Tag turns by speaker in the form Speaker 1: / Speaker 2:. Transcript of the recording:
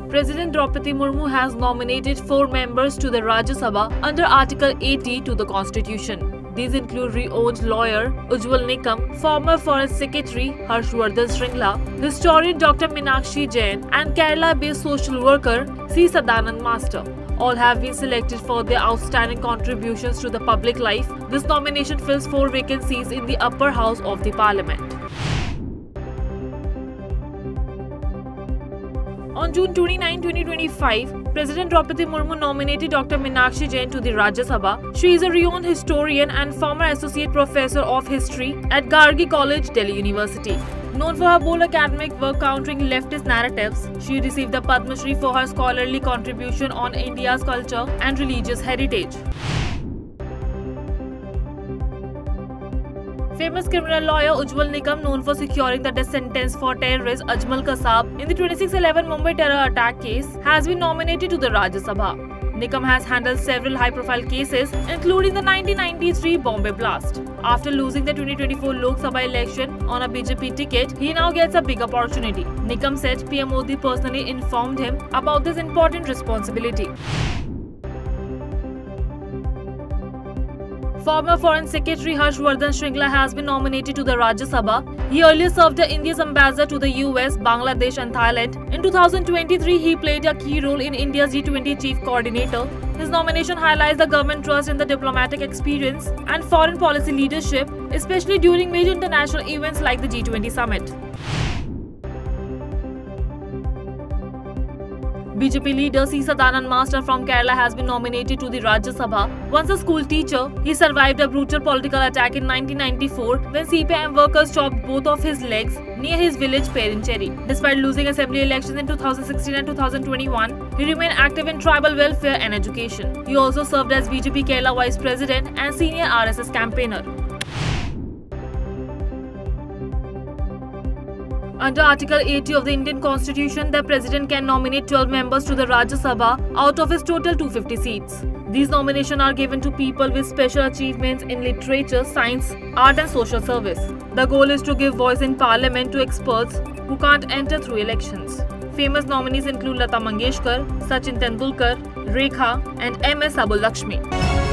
Speaker 1: President Draupadi Murmu has nominated 4 members to the Rajya Sabha under Article 80 to the Constitution. These include renowned lawyer Ujjwal Nikam, former Foreign Secretary Harshvardhan Shringla, historian Dr. Meenakshi Jain, and Kerala-based social worker C. Sadanand Master. All have been selected for their outstanding contributions to the public life. This nomination fills 4 vacancies in the upper house of the parliament. On June 29, 2025, President Draupadi Murmu nominated Dr. Meenakshi Jain to the Rajya Sabha. She is a renowned historian and former associate professor of history at Gargi College, Delhi University. Known for her bold academic work countering leftist narratives, she received the Padma Shri for her scholarly contribution on India's culture and religious heritage. Famous criminal lawyer Ujjwal Nikam, known for securing the death sentence for terrorist Ajmal Kasab in the 26/11 Mumbai terror attack case, has been nominated to the Rajya Sabha. Nikam has handled several high-profile cases, including the 1993 Bombay blast. After losing the 2024 Lok Sabha election on a BJP ticket, he now gets a big opportunity. Nikam said PM Modi personally informed him about this important responsibility. Former Foreign Secretary Harshvardhan Shringla has been nominated to the Rajya Sabha. He earlier served as India's ambassador to the US, Bangladesh and Thailand. In 2023, he played a key role in India's G20 chief coordinator. His nomination highlights the government trust in the diplomatic experience and foreign policy leadership, especially during major international events like the G20 summit. BJP leader C. Sadanand Master from Kerala has been nominated to the Rajya Sabha. Once a school teacher, he survived a brutal political attack in 1994 when CPIM workers chopped both of his legs near his village Perincherry. Despite losing assembly elections in 2016 and 2021, he remained active in tribal welfare and education. He also served as BJP Kerala Vice President and senior RSS campaigner. Under Article 80 of the Indian Constitution, the President can nominate 12 members to the Rajya Sabha out of his total 250 seats. These nominations are given to people with special achievements in literature, science, art and social service. The goal is to give voice in Parliament to experts who can't enter through elections. Famous nominees include Lata Mangeshkar, Sachin Tendulkar, Rekha and M.S. Subbulakshmi.